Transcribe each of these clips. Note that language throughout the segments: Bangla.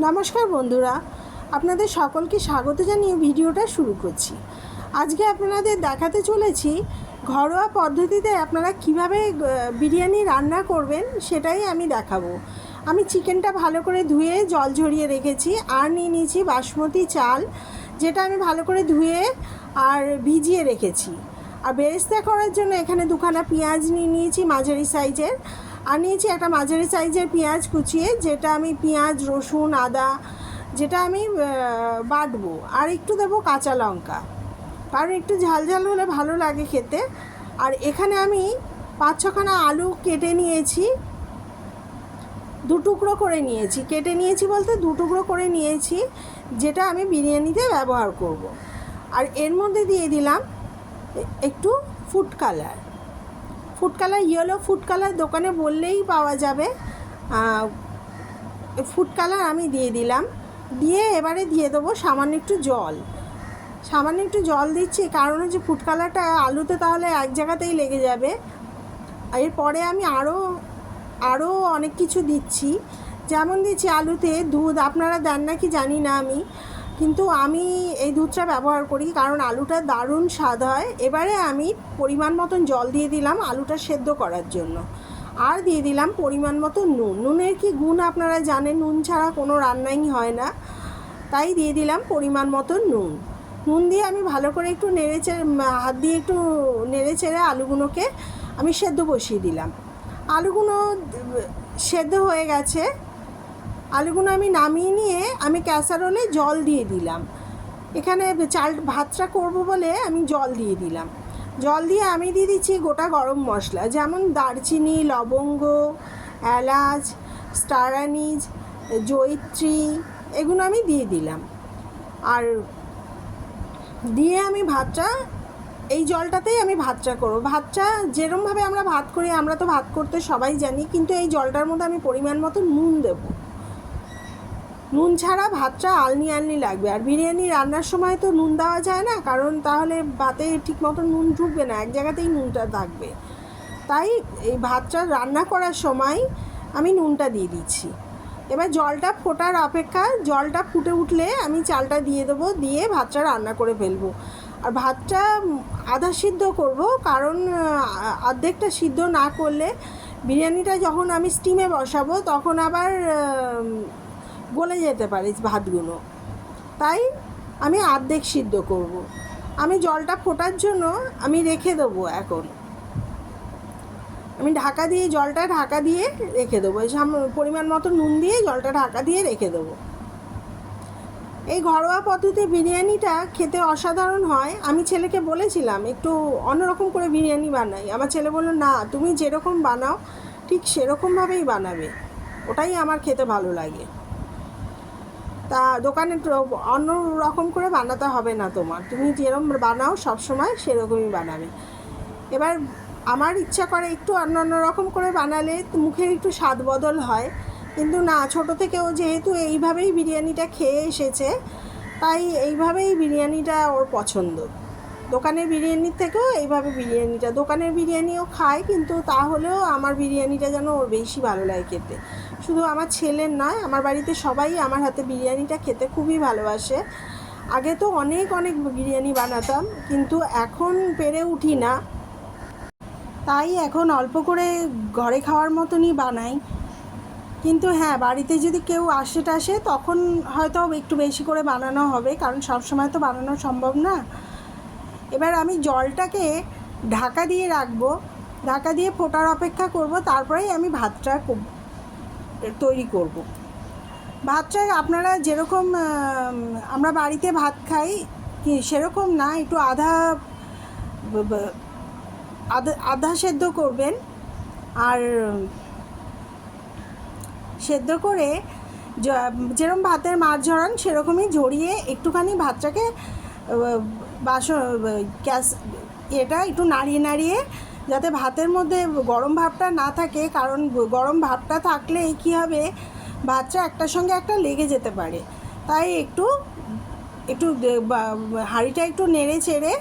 নমস্কার বন্ধুরা, আপনাদের সকলকে স্বাগত জানিয়ে ভিডিওটা শুরু করছি। আজকে আপনাদের দেখাতে চলেছি ঘরোয়া পদ্ধতিতে আপনারা কিভাবে বিরিয়ানি রান্না করবেন সেটাই আমি দেখাবো। আমি চিকেনটা ভালো করে ধুয়ে জল ঝরিয়ে রেখেছি, আর নিয়ে নিয়েছি বাসমতি চাল, যেটা আমি ভালো করে ধুয়ে আর ভিজিয়ে রেখেছি। আর বেরেস্তা করার জন্য এখানে দুখানা পেঁয়াজ নিয়ে নিয়েছি মাঝারি সাইজের, আর নিয়েছি একটা মাঝারি সাইজের পেঁয়াজ কুচিয়ে, যেটা আমি পেঁয়াজ রসুন আদা যেটা আমি বাটবো, আর একটু দেবো কাঁচা লঙ্কা, কারণ একটু ঝাল ঝাল হলে ভালো লাগে খেতে। আর এখানে আমি 5-6খানা আলু কেটে নিয়েছি, দু টুকরো করে নিয়েছি, কেটে নিয়েছি বলতে দু টুকরো করে নিয়েছি, যেটা আমি বিরিয়ানিতে ব্যবহার করব। আর এর মধ্যে দিয়ে দিলাম একটু food colour, yellow food colour দোকানে বললেই পাওয়া যাবে। ফুড কালার আমি দিয়ে দিলাম, দিয়ে এবারে দিয়ে দেবো সামান্য একটু জল দিচ্ছি, কারণ হচ্ছে ফুড কালারটা আলুতে তাহলে এক জায়গাতেই লেগে যাবে। এরপরে আমি আরও অনেক কিছু দিচ্ছি, যেমন দিচ্ছি আলুতে দুধ। আপনারা দেন না কি জানি না আমি, কিন্তু আমি এই দুধটা ব্যবহার করি কারণ আলুটা দারুণ স্বাদ হয়। এবারে আমি পরিমাণ মতন জল দিয়ে দিলাম আলুটা সেদ্ধ করার জন্য, আর দিয়ে দিলাম পরিমাণ মতো নুন। নুনের কি গুণ আপনারা জানেন, নুন ছাড়া কোনো রান্নাই হয় না, তাই দিয়ে দিলাম পরিমাণ মতো নুন দিয়ে আমি ভালো করে একটু হাত দিয়ে একটু নেড়ে চেড়ে আলুগুলোকে আমি সেদ্ধ বসিয়ে দিলাম। আলুগুলো সেদ্ধ হয়ে গেছে, আলুগুলো আমি নামিয়ে নিয়ে আমি ক্যাসারোলে জল দিয়ে দিলাম। এখানে ভাতটা করব বলে আমি জল দিয়ে দিলাম। জল দিয়ে আমি দিয়ে দিচ্ছি গোটা গরম মশলা, যেমন দারচিনি, লবঙ্গ, এলাচ, স্টার অ্যানিজ, জয়িত্রী, এগুলো আমি দিয়ে দিলাম। আর দিয়ে আমি এই জলটাতেই আমি ভাতটা করবো। ভাতটা যেরমভাবে আমরা ভাত করি, আমরা তো ভাত করতে সবাই জানি, কিন্তু এই জলটার মধ্যে আমি পরিমাণ মতো নুন দেবো। নুন ছাড়া ভাতটা আলনি লাগবে। আর বিরিয়ানি রান্নার সময় তো নুন দেওয়া যায় না, কারণ তাহলে ভাতে ঠিক মতো নুন ঢুকবে না, এক জায়গাতেই নুনটা থাকবে। তাই এই ভাতটা রান্না করার সময় আমি নুনটা দিয়ে দিচ্ছি। এবার জলটা ফোটার অপেক্ষা, জলটা ফুটে উঠলে আমি চালটা দিয়ে দেবো, দিয়ে ভাতটা রান্না করে ফেলবো। আর ভাতটা আধা সিদ্ধ করব, কারণ অর্ধেকটা সিদ্ধ না করলে বিরিয়ানিটা যখন আমি স্টিমে বসাবো তখন আবার গলে যেতে পারে ভাতগুলো, তাই আমি অর্ধেক সিদ্ধ করব। আমি জলটা ফোটার জন্য আমি রেখে দেবো। এখন আমি জলটা ঢাকা দিয়ে রেখে দেবো, পরিমাণ মতো নুন দিয়ে জলটা ঢাকা দিয়ে রেখে দেবো। এই ঘরোয়া পদ্ধতিতে বিরিয়ানিটা খেতে অসাধারণ হয়। আমি ছেলেকে বলেছিলাম একটু অন্যরকম করে বিরিয়ানি বানাই, আমার ছেলে বলল না, তুমি যেরকম বানাও ঠিক সেরকমভাবেই বানাবে, ওটাই আমার খেতে ভালো লাগে। তা দোকানে অন্য রকম করে বানাতে হবে না তোমার, তুমি যেরকম বানাও সবসময় সেরকমই বানাবে। এবার আমার ইচ্ছা করে একটু অন্য রকম করে বানালে মুখের একটু স্বাদ বদল হয়, কিন্তু না, ছোটো থেকেও যেহেতু এইভাবেই বিরিয়ানিটা খেয়ে এসেছে, তাই এইভাবেই বিরিয়ানিটা ওর পছন্দ। দোকানের বিরিয়ানির থেকেও এইভাবে দোকানের বিরিয়ানিও খায়, কিন্তু তাহলেও আমার বিরিয়ানিটা যেন ওর বেশি ভালো লাগে খেতে। শুধু আমার ছেলের নয়, আমার বাড়িতে সবাই আমার হাতে বিরিয়ানিটা খেতে খুবই ভালোবাসে। আগে তো অনেক বিরিয়ানি বানাতাম, কিন্তু এখন পেরে উঠি না, তাই এখন অল্প করে ঘরে খাওয়ার মতনই বানাই। কিন্তু হ্যাঁ, বাড়িতে যদি কেউ আসে তখন হয়তো একটু বেশি করে বানানো হবে, কারণ সব সময় তো বানানো সম্ভব না। এবার আমি জলটাকে ঢাকা দিয়ে রাখবো, ঢাকা দিয়ে ফোটার অপেক্ষা করব, তারপরেই আমি ভাতটা তৈরি করব। ভাতটা আপনারা যেরকম আমরা বাড়িতে ভাত খাই সেরকম না, একটু আধা সেদ্ধ করবেন। আর সেদ্ধ করে যেরকম ভাতের মার ঝরান সেরকমই ঝরিয়ে একটুখানি ভাতটাকে একটু নাড়িয়ে যাতে ভাতের মধ্যে গরম ভাবটা না থাকে, কারণ গরম ভাবটা থাকলে কী হবে, ভাতটা একটার সঙ্গে একটা লেগে যেতে পারে। তাই একটু হাঁড়িটা একটু নেড়ে চেড়ে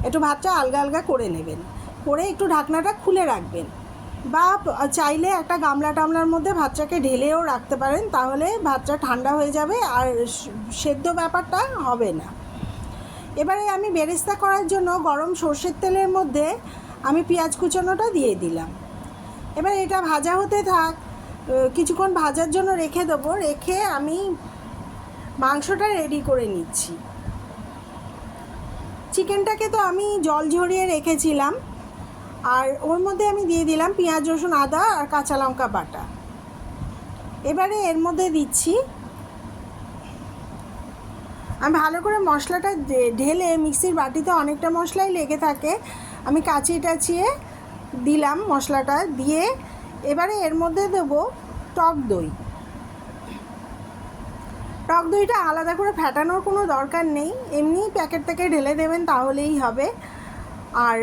একটু ভাতটা আলগা করে নেবেন। করে একটু ঢাকনাটা খুলে রাখবেন, বা চাইলে একটা গামলা টামলার মধ্যে ভাতটাকে ঢেলেও রাখতে পারেন, তাহলে ভাতটা ঠান্ডা হয়ে যাবে আর সেদ্ধ ব্যাপারটা হবে না। এবারে আমি বেরেস্তা করার জন্য গরম সর্ষের তেলের মধ্যে আমি পেঁয়াজ কুচানোটা দিয়ে দিলাম। এবার এটা ভাজা হতে থাক, কিছুক্ষণ ভাজার জন্য রেখে দেবো। রেখে আমি মাংসটা রেডি করে নিচ্ছি। চিকেনটাকে তো আমি জল ঝরিয়ে রেখেছিলাম, আর ওর মধ্যে আমি দিয়ে দিলাম পেঁয়াজ রসুন আদা আর কাঁচা লঙ্কা বাটা। এবারে এর মধ্যে দিচ্ছি, আমি ভালো করে মশলাটা ঢেলে, মিক্সির বাটিতে অনেকটা মশলাই লেগে থাকে, আমি কাচিয়ে টাচিয়ে দিলাম মশলাটা দিয়ে। এবারে এর মধ্যে দেবো টক দই। টক দইটা আলাদা করে ফ্যাটানোর কোনো দরকার নেই, এমনি প্যাকেট থেকে ঢেলে দেবেন তাহলেই হবে। আর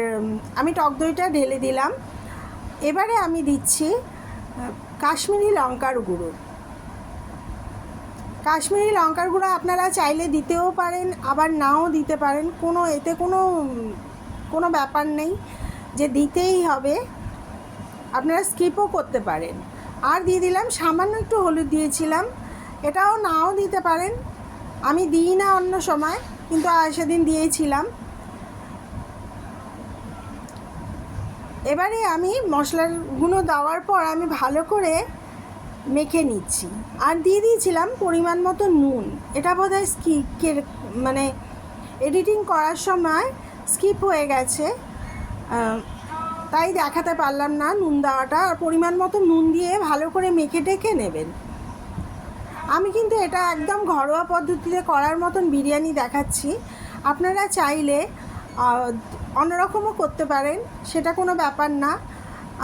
আমি টক দইটা ঢেলে দিলাম। এবারে আমি দিচ্ছি কাশ্মীরি লঙ্কার গুঁড়ো। কাশ্মীরি লঙ্কার গুঁড়ো আপনারা চাইলে দিতেও পারেন, আবার নাও দিতে পারেন, এতে কোনো ব্যাপার নেই যে দিতেই হবে, আপনারা স্কিপও করতে পারেন। আর দিয়ে দিলাম সামান্য একটু হলুদ দিয়েছিলাম, এটাও নাও দিতে পারেন, আমি দিই না অন্য সময়, কিন্তু সেদিন দিয়েছিলাম। এবারে আমি মশলাগুলো দেওয়ার পর আমি ভালো করে মেখে নিচ্ছি, আর দিয়ে দিয়েছিলাম পরিমাণ মতো নুন। এটা বোধহয় মানে এডিটিং করার সময় স্কিপ হয়ে গেছে, তাই দেখাতে পারলাম না নুন দেওয়াটা। আর পরিমাণ মতো নুন দিয়ে ভালো করে মেখে টেকে নেবেন। আমি কিন্তু এটা একদম ঘরোয়া পদ্ধতিতে করার মতন বিরিয়ানি দেখাচ্ছি, আপনারা চাইলে অন্যরকমও করতে পারেন, সেটা কোনো ব্যাপার না।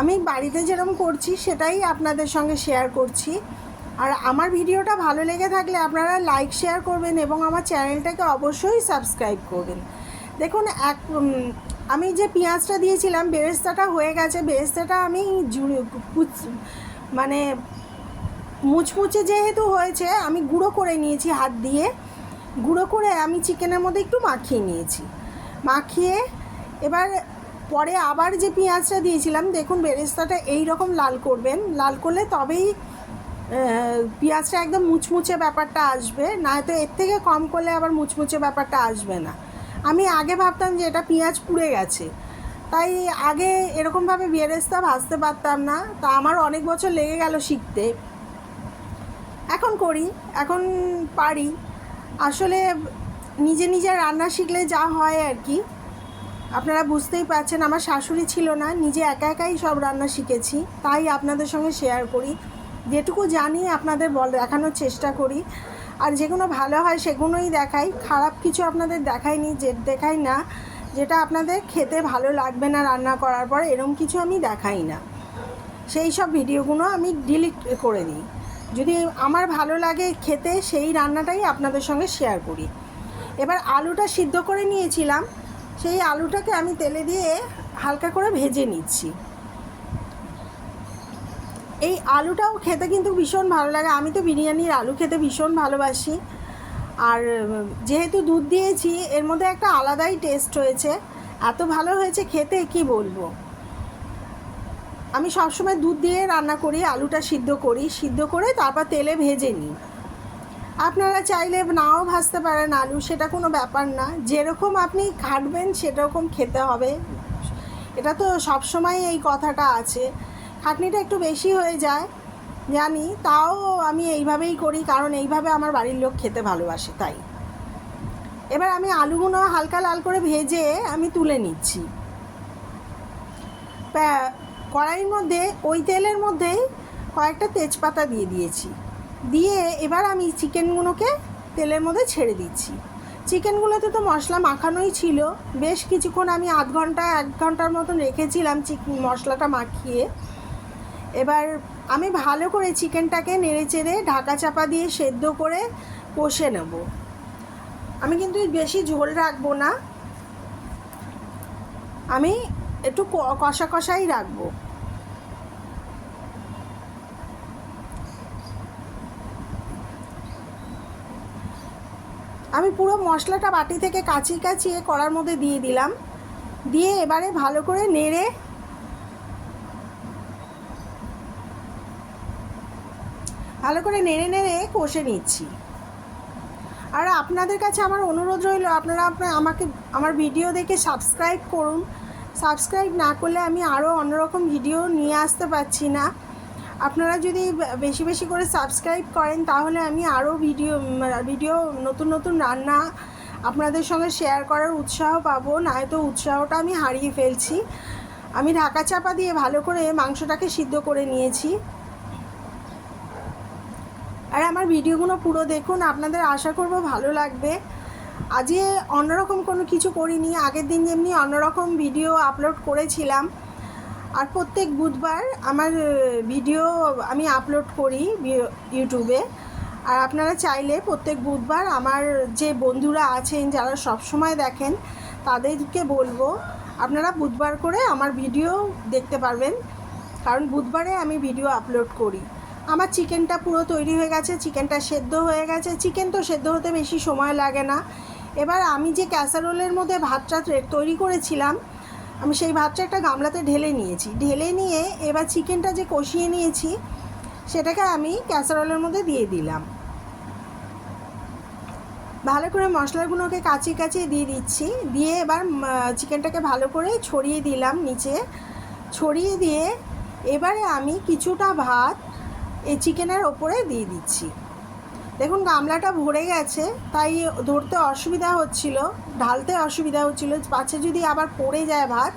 আমি বাড়িতে যেরকম করছি সেটাই আপনাদের সঙ্গে শেয়ার করছি। আর আমার ভিডিওটা ভালো লেগে থাকলে আপনারা লাইক শেয়ার করবেন এবং আমার চ্যানেলটাকে অবশ্যই সাবস্ক্রাইব করবেন। দেখুন, আমি যে পেঁয়াজটা দিয়েছিলাম, বেরেস্তাটা হয়ে গেছে। বেরেস্তাটা আমি মানে মুচমুচে যেহেতু হয়েছে, আমি গুঁড়ো করে নিয়েছি, হাত দিয়ে গুঁড়ো করে আমি চিকেনের মধ্যে একটু মাখিয়ে নিয়েছি। মাখিয়ে এবার পরে আবার যে পেঁয়াজটা দিয়েছিলাম, দেখুন বেরেস্তাটা এই রকম লাল করবেন, লাল করলে তবেই পেঁয়াজটা একদম মুচমুচে ব্যাপারটা আসবে, নয়তো এর থেকে কম করলে আবার মুচমুচে ব্যাপারটা আসবে না। আমি আগে ভাবতাম যে এটা পেঁয়াজ পুড়ে গেছে, তাই আগে এরকমভাবে বেরেস্তা ভাজতে পারতাম না, তা আমার অনেক বছর লেগে গেল শিখতে। এখন করি, এখন পারি। আসলে নিজে রান্না শিখলে যা হয় আর কি, আপনারা বুঝতেই পারছেন। আমার শাশুড়ি ছিল না, নিজে একাই সব রান্না শিখেছি, তাই আপনাদের সঙ্গে শেয়ার করি। যেটুকু জানি আপনাদের দেখানোর চেষ্টা করি, আর যেগুলো ভালো হয় সেগুলোই দেখাই, খারাপ কিছু আপনাদের দেখাই না, যেটা আপনাদের খেতে ভালো লাগবে না রান্না করার পর, এরকম কিছু আমি দেখাই না। সেই সব ভিডিওগুলো আমি ডিলিট করে দিই। যদি আমার ভালো লাগে খেতে, সেই রান্নাটাই আপনাদের সঙ্গে শেয়ার করি। এবার আলুটা সিদ্ধ করে নিয়েছিলাম, সেই আলুটাকে আমি তেলে দিয়ে হালকা করে ভেজে নিচ্ছি। এই আলুটাও খেতে কিন্তু ভীষণ ভালো লাগে, আমি তো বিরিয়ানির আলু খেতে ভীষণ ভালোবাসি। আর যেহেতু দুধ দিয়েছি, এর মধ্যে একটা আলাদাই টেস্ট হয়েছে, এত ভালো হয়েছে খেতে কি বলবো। আমি সবসময় দুধ দিয়ে রান্না করি, আলুটা সিদ্ধ করে তারপর তেলে ভেজে নিই। আপনারা চাইলে নাও ভাজতে পারেন আলু, সেটা কোনো ব্যাপার না, যেরকম আপনি খাটবেন সেরকম খেতে হবে। এটা তো সবসময় এই কথাটা আছে, খাটনিটা একটু বেশি হয়ে যায় জানি, তাও আমি এইভাবেই করি, কারণ এইভাবে আমার বাড়ির লোক খেতে ভালোবাসে তাই। এবার আমি আলুগুলো হালকা লাল করে ভেজে আমি তুলে নিচ্ছি। কড়াইয়ের মধ্যে ওই তেলের মধ্যেই কয়েকটা তেজপাতা দিয়ে দিয়েছি, দিয়ে এবার আমি চিকেনগুলোকে তেলের মধ্যে ছেড়ে দিচ্ছি। চিকেনগুলোতে তো মশলা মাখানোই ছিল, বেশ কিছুক্ষণ আমি আধ ঘন্টা 1 ঘন্টার মতন রেখেছিলাম মশলাটা মাখিয়ে। এবার আমি ভালো করে চিকেনটাকে নেড়েচেড়ে ঢাকা চাপা দিয়ে সেদ্ধ করে কষে নেব। আমি কিন্তু বেশি ঝোল রাখবো না, আমি একটু কষাই রাখবো। আমি পুরো মশলাটা বাটি থেকে কাচিয়ে কড়ার মধ্যে দিয়ে দিলাম, দিয়ে এবারে ভালো করে নেড়ে নেড়ে কষে নিচ্ছি। আর আপনাদের কাছে আমার অনুরোধ রইল, আপনারা আমাকে আমার ভিডিও দেখে সাবস্ক্রাইব করুন। সাবস্ক্রাইব না করলে আমি আরও অন্যরকম ভিডিও নিয়ে আসতে পারছি না। আপনারা যদি বেশি বেশি করে সাবস্ক্রাইব করেন তাহলে আমি আরও ভিডিও নতুন নতুন রান্না আপনাদের সঙ্গে শেয়ার করার উৎসাহ পাবো, নয়তো উৎসাহটা আমি হারিয়ে ফেলছি। আমি ঢাকা চাপা দিয়ে ভালো করে মাংসটাকে সিদ্ধ করে নিয়েছি। আর আমার ভিডিওগুলো পুরো দেখুন, আপনাদের আশা করব ভালো লাগবে। আজকে অন্যরকম কোনো কিছু করিনি, আগের দিন যেমনি অন্যরকম ভিডিও আপলোড করেছিলাম। আর প্রত্যেক বুধবার আমার ভিডিও আমি আপলোড করি ইউটিউবে। আর আপনারা চাইলে প্রত্যেক বুধবার আমার যে বন্ধুরা আছেন যারা সব সময় দেখেন তাদেরকে বলবো আপনারা বুধবার করে আমার ভিডিও দেখতে পারবেন, কারণ বুধবারে আমি ভিডিও আপলোড করি। আমার চিকেনটা পুরো তৈরি হয়ে গেছে, চিকেনটা সেদ্ধ হয়ে গেছে। চিকেন তো সেদ্ধ হতে বেশি সময় লাগে না। এবার আমি যে ক্যাসারোলের মধ্যে ভাতটা তৈরি করেছিলাম, আমি সেই ভাতটা একটা গামলাতে ঢেলে নিয়েছি। ঢেলে নিয়ে এবার চিকেনটা যে কষিয়ে নিয়েছি সেটাকে আমি ক্যাসারোলের মধ্যে দিয়ে দিলাম। ভালো করে মশলাগুলোকে কাচিয়ে কাচিয়ে দিয়ে দিচ্ছি। দিয়ে এবার চিকেনটাকে ভালো করে ছড়িয়ে দিলাম নিচে। ছড়িয়ে দিয়ে এবারে আমি কিছুটা ভাত এই চিকেনের ওপরে দিয়ে দিচ্ছি। দেখুন গামলাটা ভরে গেছে, তাই ধরতে অসুবিধা হচ্ছিল, ঢালতে অসুবিধা হচ্ছিল, পাছে যদি আবার পড়ে যায় ভাত।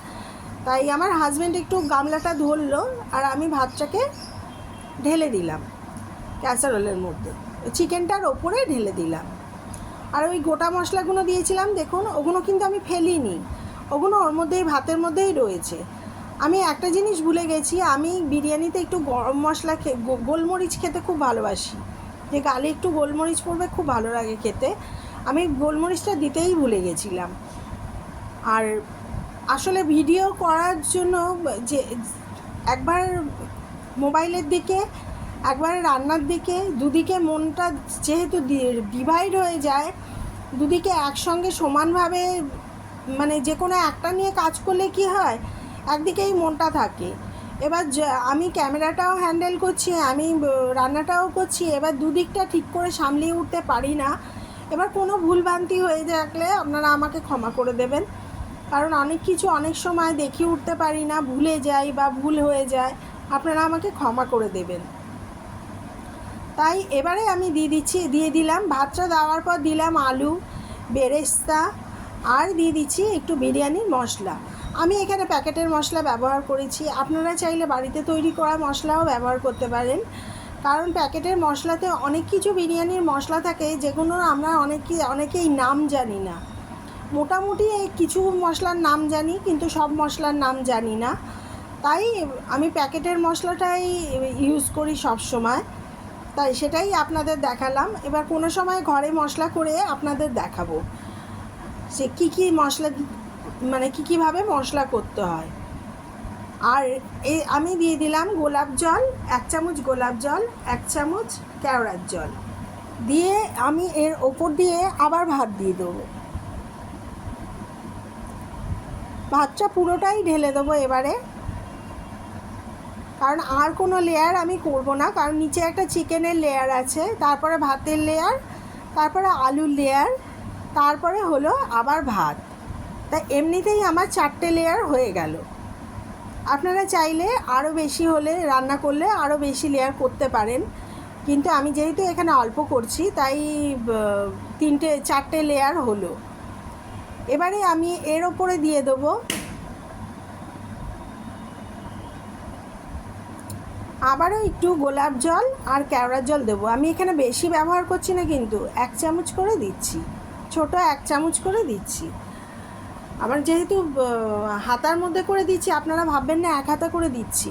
তাই আমার হাজব্যান্ড একটু গামলাটা ধরলো আর আমি ভাতটাকে ঢেলে দিলাম ক্যাসারোলের মধ্যে, চিকেনটার ওপরে ঢেলে দিলাম। আর ওই গোটা মশলাগুলো দিয়েছিলাম দেখুন, ওগুলো কিন্তু আমি ফেলিনি, ওগুলো ওর মধ্যেই ভাতের মধ্যেই রয়েছে। আমি একটা জিনিস ভুলে গেছি, আমি বিরিয়ানিতে একটু গরম মশলা গোলমরিচ খেতে খুব ভালোবাসি, যে গালে একটু গোলমরিচ পড়বে খুব ভালো লাগে খেতে। আমি গোলমরিচটা দিতেই ভুলে গেছিলাম। আর আসলে ভিডিও করার জন্য যে একবার মোবাইলের দিকে একবার রান্নার দিকে দুদিকে মনটা যেহেতু ডিভাইড হয়ে যায়, দুদিকে একসঙ্গে সমানভাবে মানে যে কোনো একটা নিয়ে কাজ করলে কি হয়, একদিকেই মনটা থাকে। এবার আমি ক্যামেরাটাও হ্যান্ডেল করছি, আমি রান্নাটাও করছি, এবার দুদিকটা ঠিক করে সামলিয়ে উঠতে পারি না। এবার কোনো ভুলভ্রান্তি হয়ে থাকলে আপনারা আমাকে ক্ষমা করে দেবেন, কারণ অনেক কিছু অনেক সময় দেখিয়ে উঠতে পারি না, ভুলে যাই বা ভুল হয়ে যায়, আপনারা আমাকে ক্ষমা করে দেবেন। তাই এবারে আমি দিয়ে দিলাম ভাতটা দেওয়ার পর দিলাম আলু, বেরেস্তা, আর দিয়ে দিচ্ছি একটু বিরিয়ানির মশলা। আমি এখানে প্যাকেটের মশলা ব্যবহার করেছি, আপনারা চাইলে বাড়িতে তৈরি করা মশলাও ব্যবহার করতে পারেন, কারণ প্যাকেটের মশলাতে অনেক কিছু বিরিয়ানির মশলা থাকে যেগুলো আমরা অনেকেই নাম জানি না। মোটামুটি কিছু মশলার নাম জানি, কিন্তু সব মশলার নাম জানি না। তাই আমি প্যাকেটের মশলাটাই ইউজ করি সব সময়, তাই সেটাই আপনাদের দেখালাম। এবার কোনো সময় ঘরে মশলা করে আপনাদের দেখাবো সে কী মশলা মানে কীভাবে মশলা করতে হয়। আর আমি দিয়ে দিলাম গোলাপ জল, 1 চামচ গোলাপ জল, 1 চামচ কেওড়ার জল দিয়ে আমি এর ওপর দিয়ে আবার ভাত দিয়ে দেবো। ভাতটা পুরোটাই ঢেলে দেবো এবারে, কারণ আর কোনো লেয়ার আমি করব না, কারণ নিচে একটা চিকেনের লেয়ার আছে, তারপরে ভাতের লেয়ার, তারপরে আলুর লেয়ার, তারপরে হলো আবার ভাত। তাই এমনিতেই আমার 4টে লেয়ার হয়ে গেল। আপনারা চাইলে আরও বেশি হলে রান্না করলে আরও বেশি লেয়ার করতে পারেন, কিন্তু আমি যেহেতু এখানে অল্প করছি তাই 4টে লেয়ার হলো। এবারে আমি এর ওপরে দিয়ে দেবো আবারও একটু গোলাপ জল আর কেওড়ার জল দেবো। আমি এখানে বেশি ব্যবহার করছি না, কিন্তু 1 চামচ করে দিচ্ছি, ছোট 1 চামচ করে দিচ্ছি। আবার যেহেতু হাতার মধ্যে করে দিচ্ছি, আপনারা ভাববেন না 1 হাতা করে দিচ্ছি,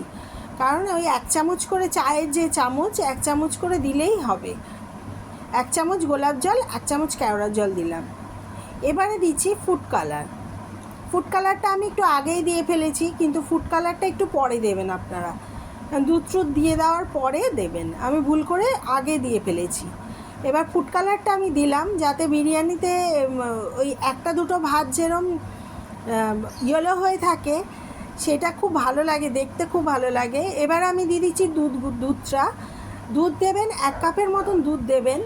কারণ ওই 1 চামচ করে চায়ের যে চামচ 1 চামচ করে দিলেই হবে। 1 চামচ গোলাপ জল, 1 চামচ কেওড়ার জল দিলাম। এবারে দিচ্ছি ফুড কালার। ফুড কালারটা আমি একটু আগেই দিয়ে ফেলেছি, কিন্তু ফুড কালারটা একটু পরে দেবেন আপনারা, দুধ দিয়ে দেওয়ার পরে দেবেন, আমি ভুল করে আগে দিয়ে ফেলেছি। এবার ফুড কালারটা আমি দিলাম যাতে বিরিয়ানিতে ওই 1-2 ভাত যেরম ইয়েলো হয়ে থাকে, সেটা খুব ভালো লাগে, দেখতে খুব ভালো লাগে। এবার আমি দিয়ে দিচ্ছি দুধটা। দুধ দেবেন 1 কাপের মতন দুধ দেবেন,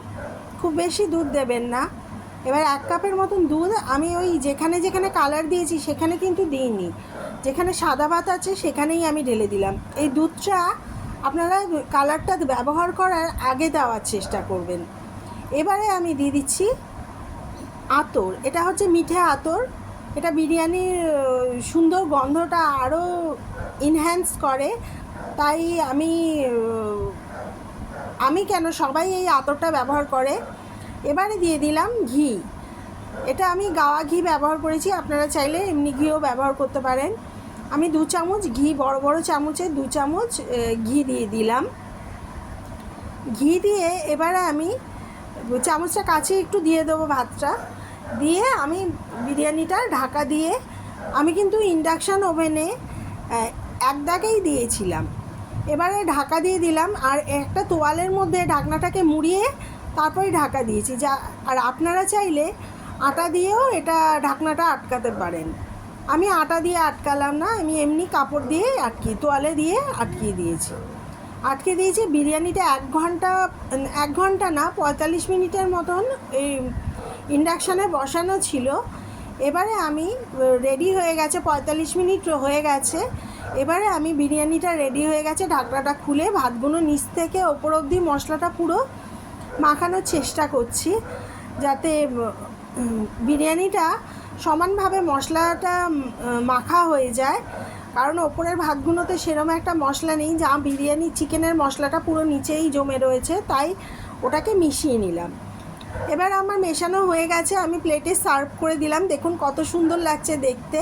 খুব বেশি দুধ দেবেন না। এবার 1 কাপের মতন দুধ আমি ওই যেখানে যেখানে কালার দিয়েছি সেখানে কিন্তু দিইনি, যেখানে সাদা ভাত আছে সেখানেই আমি ঢেলে দিলাম। এই দুধটা আপনারা কালারটা ব্যবহার করার আগে দেওয়ার চেষ্টা করবেন। এবারে আমি দিয়ে দিচ্ছি আতর। এটা হচ্ছে মিঠে আতর, এটা বিরিয়ানির সুন্দর গন্ধটা আরও এনহ্যান্স করে। তাই আমি কেন, সবাই এই আতরটা ব্যবহার করে। এবারে দিয়ে দিলাম ঘি। এটা আমি গাওয়া ঘি ব্যবহার করেছি, আপনারা চাইলে এমনি ঘিও ব্যবহার করতে পারেন। আমি 2 চামচ ঘি, বড় বড় চামচে 2 চামচ ঘি দিয়ে দিলাম। ঘি দিয়ে এবারে আমি চামচটা কাছে একটু দিয়ে দেবো ভাতটা, দিয়ে আমি বিরিয়ানিটা ঢাকা দিয়ে, আমি কিন্তু ইন্ডাকশান ওভেনে 1 দাগেই দিয়েছিলাম। এবারে ঢাকা দিয়ে দিলাম, আর একটা তোয়ালের মধ্যে ঢাকনাটাকে মুড়িয়ে তারপরে ঢাকা দিয়েছি। আর আপনারা চাইলে আটা দিয়েও এটা ঢাকনাটা আটকাতে পারেন। আমি আটা দিয়ে আটকালাম না, আমি এমনি কাপড় দিয়ে তোয়ালে দিয়ে আটকিয়ে দিয়েছি। বিরিয়ানিটা 1 ঘন্টা না 45 মিনিটের মতন এই ইন্ডাকশানে বসানো ছিল। এবারে আমি রেডি হয়ে গেছে, 45 মিনিট হয়ে গেছে। এবারে আমি বিরিয়ানিটা রেডি হয়ে গেছে, ঢাকনাটা খুলে ভাতগুলো নিচ থেকে ওপর অবধি মশলাটা পুরো মাখানোর চেষ্টা করছি, যাতে বিরিয়ানিটা সমানভাবে মশলাটা মাখা হয়ে যায়। কারণ ওপরের ভাতগুলোতে সেরকম একটা মশলা নেই, যা বিরিয়ানি চিকেনের মশলাটা পুরো নিচেই জমে রয়েছে, তাই ওটাকে মিশিয়ে নিলাম। এবার আমার মেশানো হয়ে গেছে, আমি প্লেটে সার্ভ করে দিলাম। দেখুন কত সুন্দর লাগছে দেখতে।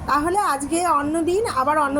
তাহলে আজকে অন্য দিন আবার অন্য